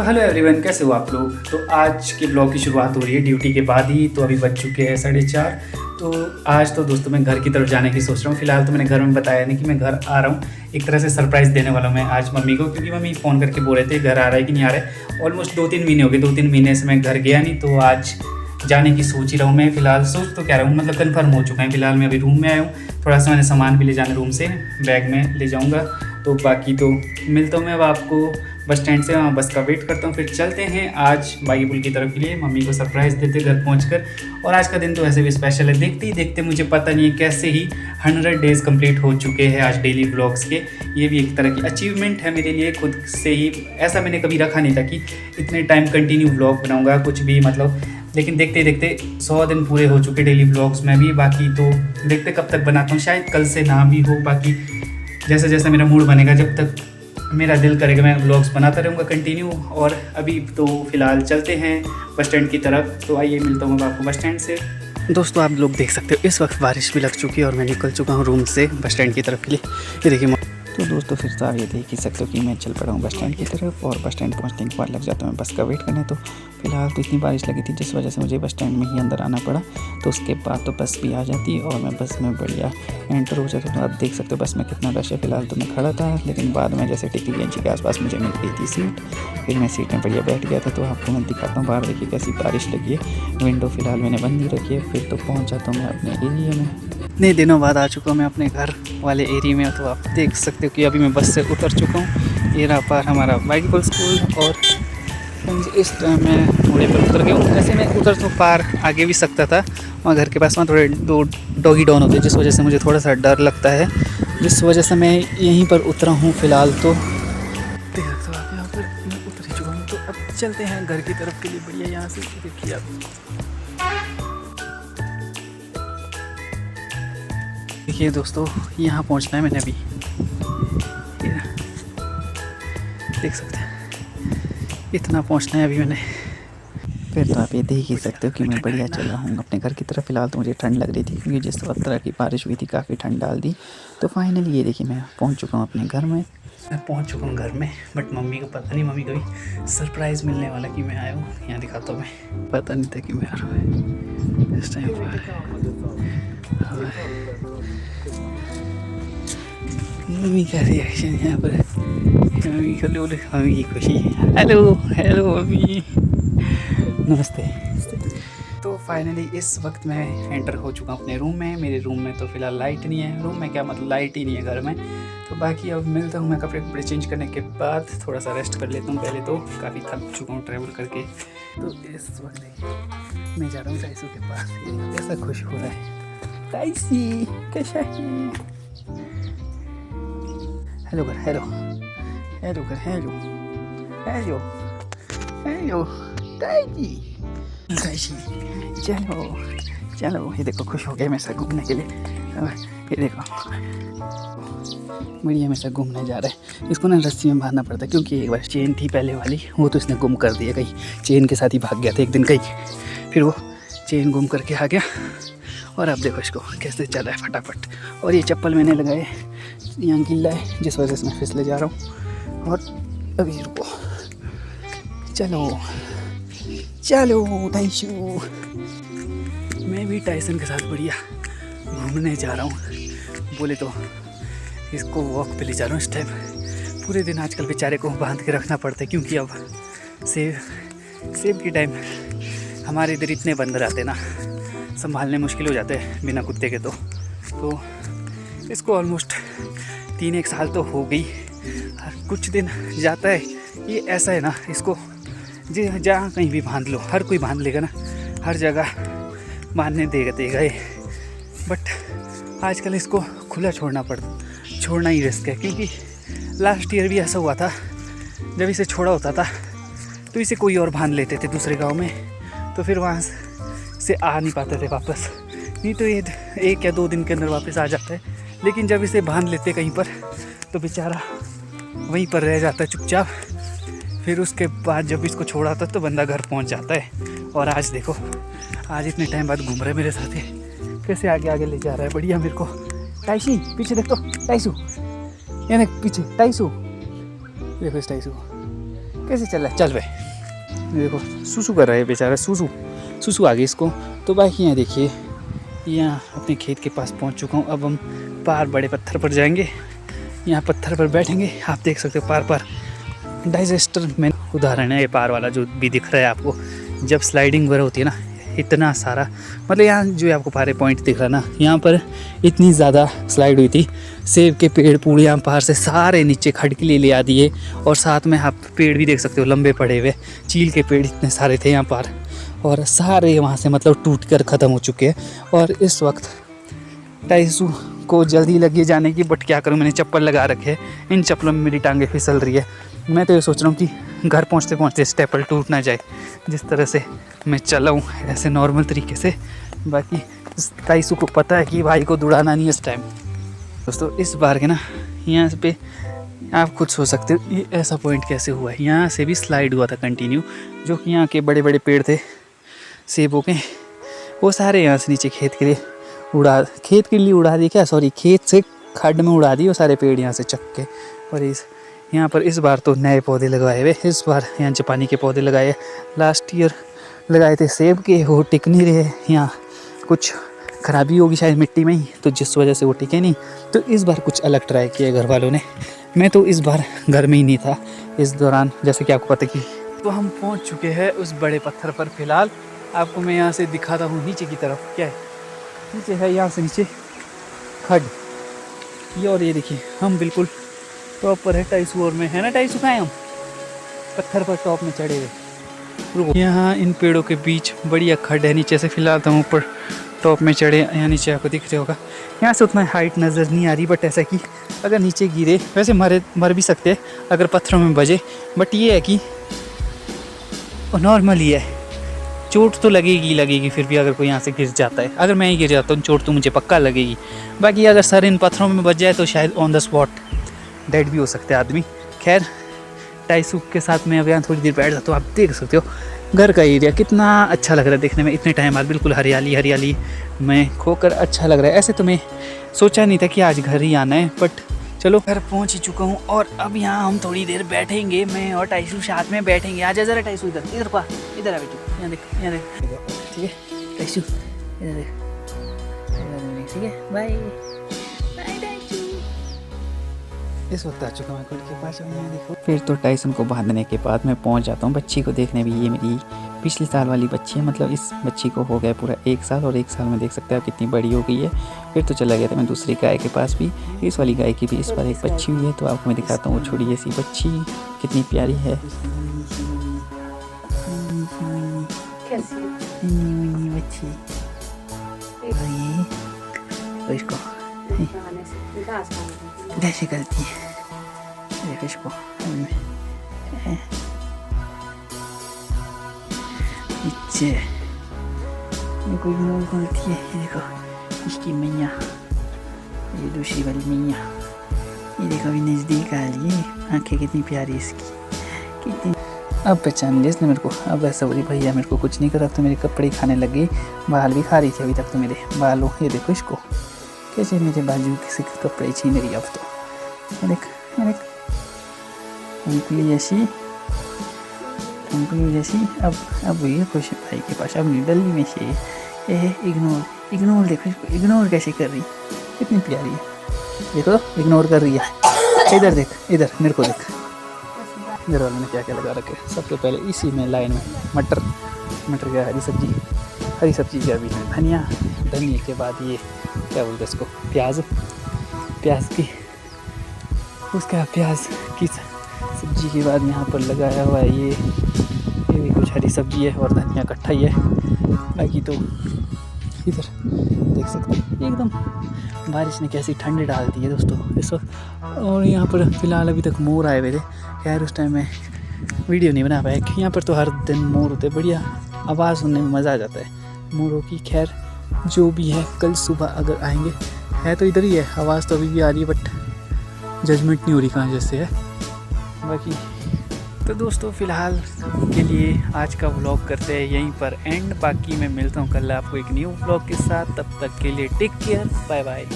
तो hello everyone, कैसे हो आप लोग। तो आज के ब्लॉग की शुरुआत हो रही है ड्यूटी के बाद ही। तो अभी बज चुके हैं 4:30। तो आज तो दोस्तों मैं घर की तरफ जाने की सोच रहा हूँ। फिलहाल तो मैंने घर में बताया नहीं कि मैं घर आ रहा हूँ। एक तरह से सरप्राइज़ देने वाला हूँ मैं आज मम्मी को, क्योंकि मम्मी फ़ोन करके बोल रहे थे घर आ रहा है कि नहीं आ रहा है। ऑलमोस्ट 2-3 महीने हो गए, 2-3 महीने से मैं घर गया नहीं। तो आज जाने की सोच ही रहा हूँ मैं। फ़िलहाल सोच तो क्या रहा हूँ, मतलब कन्फर्म हो चुका है। फ़िलहाल मैं अभी रूम में आया हूँ। थोड़ा सा मैंने सामान भी ले जाना रूम से, बैग में ले जाऊँगा। तो बाकी तो मिलता हूँ मैं अब आपको बस स्टैंड से। वहाँ बस का वेट करता हूँ, फिर चलते हैं आज बागी पुल की तरफ के लिए मम्मी को सरप्राइज़ देते घर पहुँचकर। और आज का दिन तो वैसे भी स्पेशल है। देखते ही देखते मुझे पता नहीं है कैसे ही 100 डेज़ कंप्लीट हो चुके हैं आज डेली व्लॉग्स के। ये भी एक तरह की अचीवमेंट है मेरे लिए खुद से ही। ऐसा मैंने कभी रखा नहीं था कि इतने टाइम कंटिन्यू व्लॉग बनाऊँगा कुछ भी, मतलब। लेकिन देखते देखते 100 दिन पूरे हो चुके डेली व्लॉग्स में भी। बाकी तो देखते कब तक बनाता हूँ, शायद कल से ना भी हो। बाकी जैसे जैसे मेरा मूड बनेगा, जब तक मेरा दिल करेगा मैं व्लॉग्स बनाता रहूँगा कंटिन्यू। और अभी तो फ़िलहाल चलते हैं बस स्टैंड की तरफ। तो आइए मिलता हूँ मैं आपको बस स्टैंड से। दोस्तों आप लोग देख सकते हो इस वक्त बारिश भी लग चुकी है और मैं निकल चुका हूँ रूम से बस स्टैंड की तरफ के लिए। ये देखिए तो दोस्तों फिर तो आप ये देख ही सकते हो कि मैं चल पड़ा हूँ बस स्टैंड की तरफ। और बस स्टैंड पहुँचने के बाद लग जाता हूँ बस का वेट करने। तो फिलहाल तो इतनी बारिश लगी थी जिस वजह से मुझे बस स्टैंड में ही अंदर आना पड़ा। तो उसके बाद तो बस भी आ जाती और मैं बस में बढ़िया एंटर हो जाता। तो आप देख सकते हो बस में कितना रश है। फिलहाल तो मैं खड़ा था, लेकिन बाद में जैसे टिकरी के आसपास मुझे मिल गई थी सीट। फिर मैं सीट में बढ़िया बैठ गया था। तो आपको मैं दिखाता हूँ बाहर देखिए कैसी बारिश लगी है। विंडो फिलहाल मैंने बंद ही रखी है। फिर तो पहुँच जाता हूँ मैं अपने एरिया में। इतने दिनों बाद आ चुका हूँ मैं अपने घर वाले एरिया में। तो आप देख सकते हो कि अभी मैं बस से उतर चुका हूँ। ये रहा पार हमारा बागी पुल स्कूल। और इस टाइम मैं घोड़े पर उतर गया हूँ। वैसे मैं उतर तो पार आगे भी सकता था, वहाँ घर के पास वहाँ थोड़े दो डॉगी डाउन होते हैं, जिस वजह से मुझे थोड़ा सा डर लगता है, जिस वजह से मैं यहीं पर उतरा हूँ फ़िलहाल। तो देख सकते हो आप यहाँ पर मैं उतर ही चुका हूँ। तो अब चलते हैं घर की तरफ के लिए बढ़िया। यहाँ से देखिए आप, देखिए दोस्तों यहाँ पहुँचना है मैंने अभी, देख सकते हैं इतना पहुँचना है अभी मैंने। फिर तो आप ये देख ही सकते हो कि मैं बढ़िया चल रहा हूँ अपने घर की तरफ। फिलहाल तो मुझे ठंड लग रही थी क्योंकि जिस तरह की बारिश हुई थी काफ़ी ठंड डाल दी। तो फाइनली ये देखिए मैं पहुँच चुका हूँ अपने घर में। मैं पहुँच चुका हूँ घर में, बट मम्मी को पता नहीं, मम्मी को भी सरप्राइज़ मिलने वाला कि मैं आया हूँ। यहाँ दिखाता हूँ, मैं पता नहीं था कि मैं आ रहा हूँ इस टाइम पर। मम्मी का रिएक्शन यहाँ पर, मम्मी को लो, मम्मी की खुशी। हेलो हेलो मम्मी, नमस्ते। तो फाइनली इस वक्त मैं एंटर हो चुका हूँ अपने रूम में। मेरे रूम में तो फ़िलहाल लाइट नहीं है। रूम में क्या मतलब, लाइट ही नहीं है घर में। तो बाकी अब मिलता हूँ मैं कपड़े चेंज करने के बाद। थोड़ा सा रेस्ट कर लेता हूँ। पहले तो काफ़ी थक चुका हूँ ट्रैवल करके। तो इस वक्त मैं जा रहा हूँ टाइसू के पास। कैसा खुश हो रहा है टाइसी, कैसा है। हेलो कर, हेलो हेलो कर, हेलो हेलो हेलो टाइजी, टाइजी चलो चलो। ये देखो खुश हो गया मेरे साथ घूमने के लिए। ये देखो बढ़िया मेरे साथ घूमने जा रहा है। इसको ना रस्सी में बांधना पड़ता है, क्योंकि एक बार चेन थी पहले वाली, वो तो इसने गुम कर दिया कहीं। चेन के साथ ही भाग गया था एक दिन कहीं, फिर वो चेन गुम करके आ गया। और अब देखो इसको कैसे चल रहा है फटाफट। और ये चप्पल मैंने लगाए, यहाँ गिल्ला है जिस वजह से मैं फिसले जा रहा हूँ। और अभी रुको, चलो चलो टाइशू। मैं भी टाइसन के साथ बढ़िया घूमने जा रहा हूँ। बोले तो इसको वॉक पे ले जा रहा हूँ इस टाइम। पूरे दिन आजकल बेचारे को बांध के रखना पड़ता है, क्योंकि अब सेब के टाइम हमारे इधर इतने बंदर आते ना, संभालने मुश्किल हो जाते हैं बिना कुत्ते के। तो इसको ऑलमोस्ट 3-1 साल तो हो गई। हर कुछ दिन जाता है ये ऐसा है ना, इसको जहाँ कहीं भी बांध लो, हर कोई बांध लेगा ना, हर जगह बांधने देगा ये। बट आजकल इसको खुला छोड़ना ही रिस्क है, क्योंकि लास्ट ईयर भी ऐसा हुआ था। जब इसे छोड़ा होता था तो इसे कोई और बांध लेते थे दूसरे गांव में, तो फिर वहाँ से आ नहीं पाते थे वापस। नहीं तो ये 1 या 2 दिन के अंदर वापस आ जाता है। लेकिन जब इसे बांध लेते कहीं पर तो बेचारा वहीं पर रह जाता है चुपचाप। फिर उसके बाद जब इसको छोड़ा था तो बंदा घर पहुंच जाता है। और आज देखो, आज इतने टाइम बाद घूम रहा है मेरे साथ, कैसे आगे आगे ले जा रहा है बढ़िया मेरे को। टाइशी पीछे देख, तो टाइसू, ये देख पीछे टाइसू, देखो इस टाइसू कैसे चल रहा है? चल भाई देखो सुसु कर रहा है बेचारा, सुसु आ गई इसको। तो बाकी यहाँ देखिए, यहाँ अपने खेत के पास पहुँच चुका हूँ। अब हम पार बड़े पत्थर पर जाएंगे, यहाँ पत्थर पर बैठेंगे। आप देख सकते हो पार डाइजेस्टर में उदाहरण है ये पार वाला जो भी दिख रहा है आपको। जब स्लाइडिंग वगैरह होती है ना, इतना सारा मतलब यहाँ जो आपको पारे पॉइंट दिख रहा है ना, यहाँ पर इतनी ज़्यादा स्लाइड हुई थी। सेब के पेड़ पूरे यहाँ पार से सारे नीचे खड़की ले आ दिए, और साथ में आप पेड़ भी देख सकते हो लंबे पड़े हुए। चील के पेड़ इतने सारे थे यहाँ पार, और सारे वहाँ से मतलब टूट कर ख़त्म हो चुके हैं। और इस वक्त टाइसू को जल्दी लगी जाने की, बट क्या करूँ, मैंने चप्पल लगा रखे हैं। इन चप्पलों में मेरी टांगें फिसल रही है। मैं तो ये सोच रहा हूँ कि घर पहुँचते पहुँचते स्टेपल टूट ना जाए। जिस तरह से मैं चला हूँ ऐसे नॉर्मल तरीके से। बाकी टाइसू को पता है कि भाई को दुड़ाना नहीं है इस टाइम। दोस्तों इस बार के ना यहाँ पे आप खुद सोच सकते हो ये ऐसा पॉइंट कैसे हुआ है। यहाँ से भी स्लाइड हुआ था कंटिन्यू, जो कि यहाँ के बड़े बड़े पेड़ थे सेबों के, वो सारे यहाँ से नीचे खेत के लिए उड़ा दिए क्या, सॉरी खेत से खड्ड में उड़ा दिए वो सारे पेड़ यहाँ से चक के। और यहाँ पर इस बार तो नए पौधे लगाए हुए, इस बार यहाँ जापानी के पौधे लगाए। लास्ट ईयर लगाए थे सेब के, वो टिक नहीं रहे, यहाँ कुछ खराबी होगी शायद मिट्टी में ही, तो जिस वजह से वो टिके नहीं। तो इस बार कुछ अलग ट्राई किया घर वालों ने। मैं तो इस बार घर में ही नहीं था इस दौरान, जैसे कि आपको पता कि। तो हम पहुँच चुके हैं उस बड़े पत्थर पर। फिलहाल आपको मैं यहाँ से दिखाता हूँ नीचे की तरफ। क्या है नीचे है, यहाँ से नीचे खड्ड ये, और ये देखिए हम बिल्कुल टॉप पर है। टाइसू और में है ना, टाइसू कहाँ है? हम पत्थर पर टॉप में चढ़े हुए। यहाँ इन पेड़ों के बीच बढ़िया खड्ड है नीचे से। फिलहाल तो हम ऊपर टॉप में चढ़े, यहाँ नीचे आपको दिख रहा होगा। यहाँ से उतना हाइट नज़र नहीं आ रही, बट ऐसा कि अगर नीचे गिरे, वैसे मर भी सकते हैं अगर पत्थरों में बजे, बट ये है कि नॉर्मल ही है। चोट तो लगेगी फिर भी, अगर कोई यहाँ से गिर जाता है। अगर मैं ही गिर जाता हूँ चोट तो मुझे पक्का लगेगी। बाकी अगर सर इन पत्थरों में बच जाए तो शायद ऑन द स्पॉट डेड भी हो सकते हैं आदमी। खैर टाइसू के साथ मैं अब यहाँ थोड़ी देर बैठ जाता हूँ। आप देख सकते हो घर का एरिया कितना अच्छा लग रहा है देखने में। इतने टाइम बाद बिल्कुल हरियाली में खोकर अच्छा लग रहा है। ऐसे तो मैं सोचा नहीं था कि आज घर ही आना है, बट चलो घर पहुँच ही चुका हूँ। और अब यहाँ हम थोड़ी देर बैठेंगे, मैं और टाइसू साथ में बैठेंगे। आ जा जरा टाइसू, इधर आ बेटू, यहाँ देख ठीक है टाइसू, इधर देख ठीक है। बाय टाइसू। इस वक्त आ चुका मैं खुद के पास। यहाँ देखो फिर तो टाइसन को बांधने के बाद मैं पहुँच जाता हूँ बच्ची को देखने भी। ये मेरी पिछले साल वाली बच्ची है, मतलब इस बच्ची को हो गया पूरा 1 साल, और 1 साल में देख सकते हैं आप कितनी बड़ी हो गई है। फिर तो चला गया था मैं दूसरी गाय के पास भी। इस वाली गाय की भी इस बार एक बच्ची हुई है, तो आपको मैं दिखाता हूँ वो छोटी ऐसी बच्ची कितनी प्यारी है। बच्ची इसको कैसे करती है, देखो इसको नीचे कोई मोर बोलती है। ये देखो इसकी मैया, ये दूसरी वाली मैया, ये देखो अभी नज़दीक आ रही है। आँखें कितनी प्यारी इसकी, कितनी। अब पहचान लिया इसने मेरे को। अब ऐसा बोली भैया मेरे को कुछ नहीं करा, तो मेरे कपड़े खाने लग गई। बाल भी खा रही थी अभी तक तो मेरे बालों। ये देखो इसको कैसे मेरे बाजू किसी के कपड़े छीन रही। अब तो देख उंगली जैसी अब ये खुश भाई के पास। अब डल्ली में से इग्नोर देखो इसको, इग्नोर कैसे कर रही, कितनी प्यारी है। देखो इग्नोर कर रही है। इधर देख, इधर मेरे को देख। घर वालों ने क्या क्या लगा रखे। सबसे पहले इसी में लाइन में मटर का हरी सब्जी के, अभी में धनिया के बाद ये क्या बोलते हैं इसको, प्याज की सब्जी के बाद यहाँ पर लगाया हुआ है ये भी कुछ हरी सब्जी है, और धनिया इकट्ठा ही है। बाकी तो इधर देख सकते हैं एकदम बारिश ने कैसी ठंडी डाल दी है दोस्तों इस वक्त। और यहाँ पर फ़िलहाल अभी तक मोर आए हुए थे। खैर उस टाइम में वीडियो नहीं बना पाया। यहाँ पर तो हर दिन मोर होते, बढ़िया आवाज़ सुनने में मज़ा आ जाता है मोरों की। खैर जो भी है कल सुबह अगर आएंगे, है तो इधर ही है, आवाज़ तो अभी भी आ रही है, बट जजमेंट नहीं हो रही कहाँ जैसे है। बाकी तो दोस्तों फ़िलहाल के लिए आज का व्लॉग करते हैं यहीं पर एंड। बाकी मैं मिलता हूँ कल आपको एक न्यू व्लॉग के साथ। तब तक के लिए टेक केयर, बाय बाय।